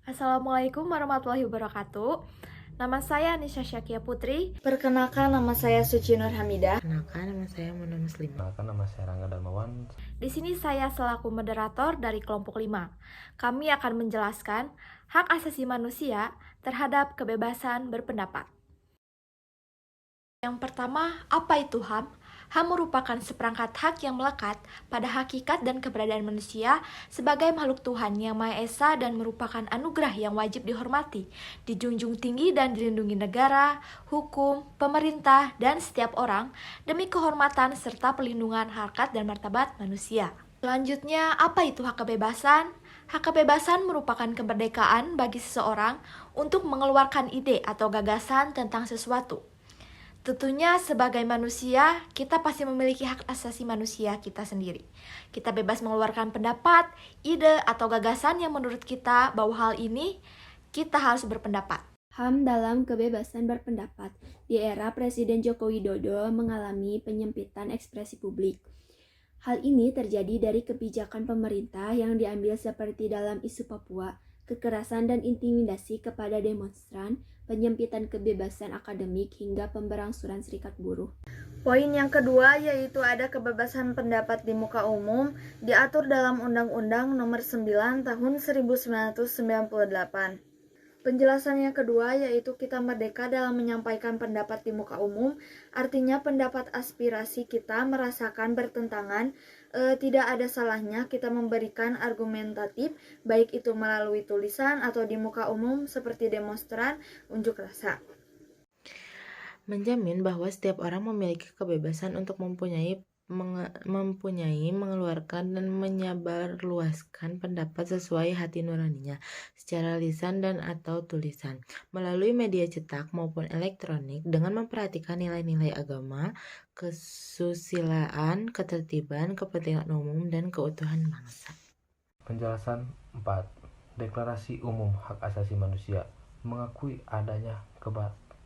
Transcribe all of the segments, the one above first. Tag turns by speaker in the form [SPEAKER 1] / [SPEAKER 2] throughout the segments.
[SPEAKER 1] Assalamualaikum warahmatullahi wabarakatuh. Nama saya Nisha Syakia Putri.
[SPEAKER 2] Perkenalkan, nama saya Suci Nur Hamidah.
[SPEAKER 3] Perkenalkan, nama saya Muna Muslim.
[SPEAKER 4] Perkenalkan, nama saya Rangga Darmawan.
[SPEAKER 1] Di sini saya selaku moderator dari kelompok 5. Kami akan menjelaskan hak asasi manusia terhadap kebebasan berpendapat. Yang pertama, apa itu HAM? HAM merupakan seperangkat hak yang melekat pada hakikat dan keberadaan manusia sebagai makhluk Tuhan yang Maha Esa dan merupakan anugerah yang wajib dihormati, dijunjung tinggi dan dilindungi negara, hukum, pemerintah, dan setiap orang demi kehormatan serta pelindungan harkat dan martabat manusia. Selanjutnya, apa itu hak kebebasan? Hak kebebasan merupakan kemerdekaan bagi seseorang untuk mengeluarkan ide atau gagasan tentang sesuatu. Tentunya sebagai manusia, kita pasti memiliki hak asasi manusia kita sendiri. Kita bebas mengeluarkan pendapat, ide, atau gagasan yang menurut kita bahwa hal ini kita harus berpendapat.
[SPEAKER 5] HAM dalam kebebasan berpendapat. Di era Presiden Joko Widodo mengalami penyempitan ekspresi publik. Hal ini terjadi dari kebijakan pemerintah yang diambil seperti dalam isu Papua, kekerasan dan intimidasi kepada demonstran, penyempitan kebebasan akademik hingga pemberangsuran serikat buruh.
[SPEAKER 2] Poin yang kedua yaitu ada kebebasan pendapat di muka umum diatur dalam Undang-Undang Nomor 9 Tahun 1998. Penjelasan yang kedua yaitu kita merdeka dalam menyampaikan pendapat di muka umum, artinya pendapat aspirasi kita merasakan bertentangan, tidak ada salahnya kita memberikan argumentatif, baik itu melalui tulisan atau di muka umum seperti demonstran, unjuk rasa.
[SPEAKER 3] Menjamin bahwa setiap orang memiliki kebebasan untuk mempunyai, mengeluarkan dan menyebarluaskan pendapat sesuai hati nuraninya secara lisan dan atau tulisan melalui media cetak maupun elektronik dengan memperhatikan nilai-nilai agama, kesusilaan, ketertiban, kepentingan umum, dan keutuhan bangsa.
[SPEAKER 4] Penjelasan 4. Deklarasi Umum Hak Asasi Manusia mengakui adanya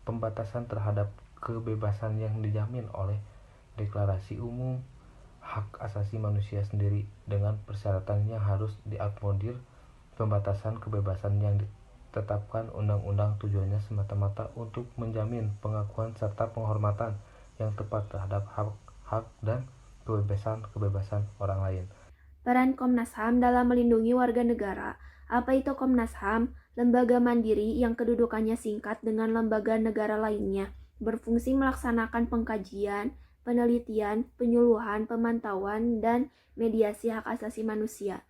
[SPEAKER 4] pembatasan terhadap kebebasan yang dijamin oleh Deklarasi Umum Hak Asasi Manusia sendiri dengan persyaratan yang harus diakomodir. Pembatasan kebebasan yang ditetapkan undang-undang tujuannya semata-mata untuk menjamin pengakuan serta penghormatan yang tepat terhadap hak dan kebebasan orang lain.
[SPEAKER 5] Peran Komnas HAM dalam melindungi warga negara. Apa itu Komnas HAM? Lembaga mandiri yang kedudukannya singkat dengan lembaga negara lainnya, berfungsi melaksanakan pengkajian, penelitian, penyuluhan, pemantauan, dan mediasi hak asasi manusia.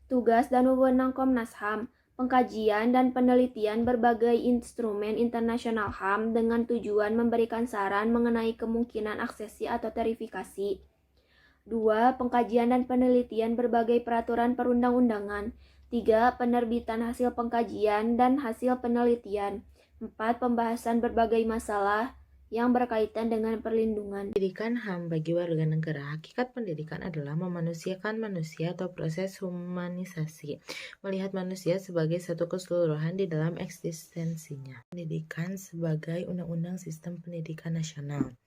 [SPEAKER 5] Tugas dan wewenang Komnas HAM, pengkajian dan penelitian berbagai instrumen internasional HAM dengan tujuan memberikan saran mengenai kemungkinan aksesi atau verifikasi. 2. Pengkajian dan penelitian berbagai peraturan perundang-undangan. 3. Penerbitan hasil pengkajian dan hasil penelitian. 4. Pembahasan berbagai masalah yang berkaitan dengan perlindungan.
[SPEAKER 3] Pendidikan HAM bagi warga negara. Hakikat pendidikan adalah memanusiakan manusia atau proses humanisasi, melihat manusia sebagai satu keseluruhan di dalam eksistensinya. Pendidikan sebagai Undang-Undang Sistem Pendidikan Nasional.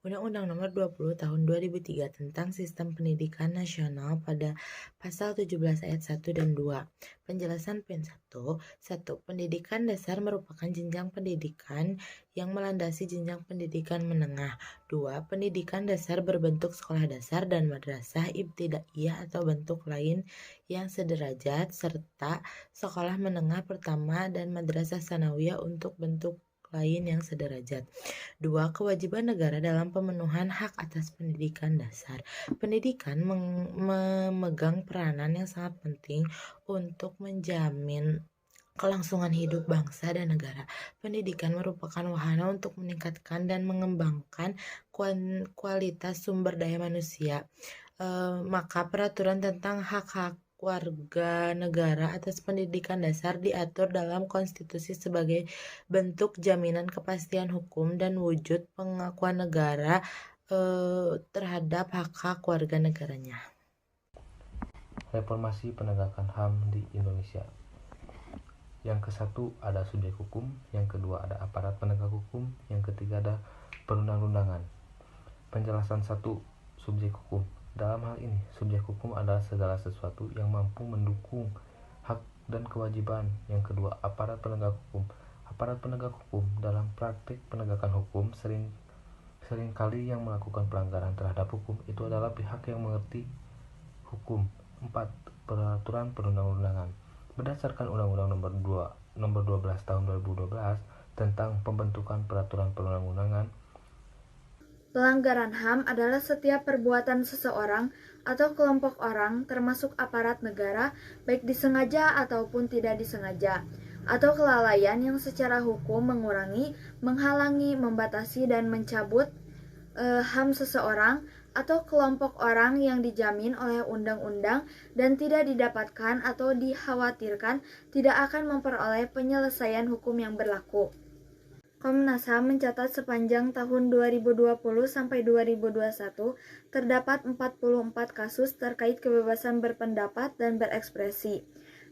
[SPEAKER 3] Undang-Undang Nomor 20 Tahun 2003 tentang Sistem Pendidikan Nasional pada Pasal 17 Ayat 1 dan 2. Penjelasan Poin 1. 1. Pendidikan dasar merupakan jenjang pendidikan yang melandasi jenjang pendidikan menengah. 2. Pendidikan dasar berbentuk sekolah dasar dan madrasah ibtidaiyah atau bentuk lain yang sederajat, serta sekolah menengah pertama dan madrasah sanawiyah untuk bentuk lain yang sederajat. 2. Kewajiban negara dalam pemenuhan hak atas pendidikan dasar. Pendidikan memegang peranan yang sangat penting untuk menjamin kelangsungan hidup bangsa dan negara. Pendidikan merupakan wahana untuk meningkatkan dan mengembangkan kualitas sumber daya manusia. Maka peraturan tentang hak-hak warga negara atas pendidikan dasar diatur dalam konstitusi sebagai bentuk jaminan kepastian hukum dan wujud pengakuan negara terhadap hak-hak warga negaranya.
[SPEAKER 4] Reformasi penegakan HAM di Indonesia. Yang ke-1 ada subjek hukum, yang kedua ada aparat penegak hukum, yang ketiga ada perundang-undangan. Penjelasan 1. Subjek hukum. Dalam hal ini, subjek hukum adalah segala sesuatu yang mampu mendukung hak dan kewajiban. Yang kedua, aparat penegak hukum. Aparat penegak hukum dalam praktik penegakan hukum seringkali yang melakukan pelanggaran terhadap hukum itu adalah pihak yang mengerti hukum. 4. Peraturan perundang-undangan. Berdasarkan Undang-Undang Nomor 12 Tahun 2012 tentang pembentukan peraturan perundang-undangan,
[SPEAKER 2] pelanggaran HAM adalah setiap perbuatan seseorang atau kelompok orang, termasuk aparat negara, baik disengaja ataupun tidak disengaja, atau kelalaian yang secara hukum mengurangi, menghalangi, membatasi, dan mencabut HAM seseorang atau kelompok orang yang dijamin oleh undang-undang dan tidak didapatkan atau dikhawatirkan tidak akan memperoleh penyelesaian hukum yang berlaku. Komnas HAM mencatat sepanjang tahun 2020 sampai 2021 terdapat 44 kasus terkait kebebasan berpendapat dan berekspresi.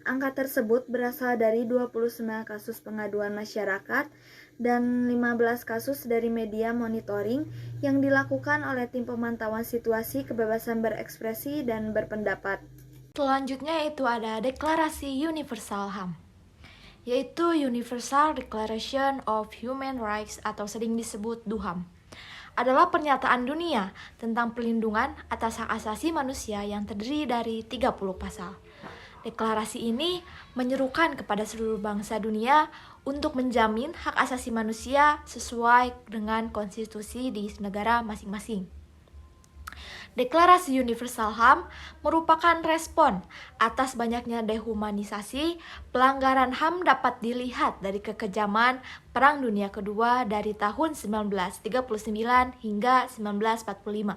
[SPEAKER 2] Angka tersebut berasal dari 29 kasus pengaduan masyarakat dan 15 kasus dari media monitoring yang dilakukan oleh tim pemantauan situasi kebebasan berekspresi dan berpendapat.
[SPEAKER 1] Selanjutnya itu ada Deklarasi Universal HAM, yaitu Universal Declaration of Human Rights atau sering disebut DUHAM. Adalah pernyataan dunia tentang perlindungan atas hak asasi manusia yang terdiri dari 30 pasal. Deklarasi ini menyerukan kepada seluruh bangsa dunia untuk menjamin hak asasi manusia sesuai dengan konstitusi di negara masing-masing. Deklarasi Universal HAM merupakan respon atas banyaknya dehumanisasi. Pelanggaran HAM dapat dilihat dari kekejaman Perang Dunia Kedua dari tahun 1939 hingga 1945.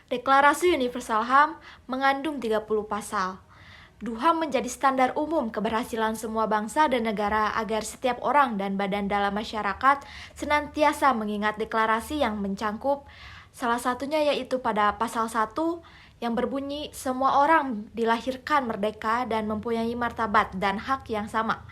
[SPEAKER 1] Deklarasi Universal HAM mengandung 30 pasal. DUHAM menjadi standar umum keberhasilan semua bangsa dan negara agar setiap orang dan badan dalam masyarakat senantiasa mengingat deklarasi yang mencangkup. Salah satunya yaitu pada pasal 1 yang berbunyi semua orang dilahirkan merdeka dan mempunyai martabat dan hak yang sama.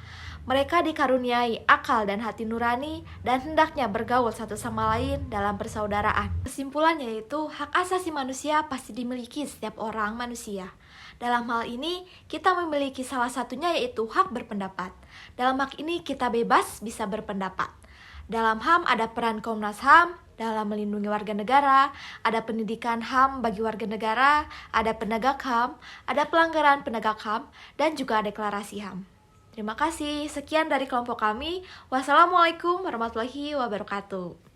[SPEAKER 1] Mereka dikaruniai akal dan hati nurani dan hendaknya bergaul satu sama lain dalam persaudaraan. Kesimpulannya yaitu hak asasi manusia pasti dimiliki setiap orang manusia. Dalam hal ini, kita memiliki salah satunya yaitu hak berpendapat. Dalam hak ini kita bebas bisa berpendapat. Dalam HAM ada peran Komnas HAM dalam melindungi warga negara, ada pendidikan HAM bagi warga negara, ada penegak HAM, ada pelanggaran penegak HAM, dan juga deklarasi HAM. Terima kasih, sekian dari kelompok kami. Wassalamualaikum warahmatullahi wabarakatuh.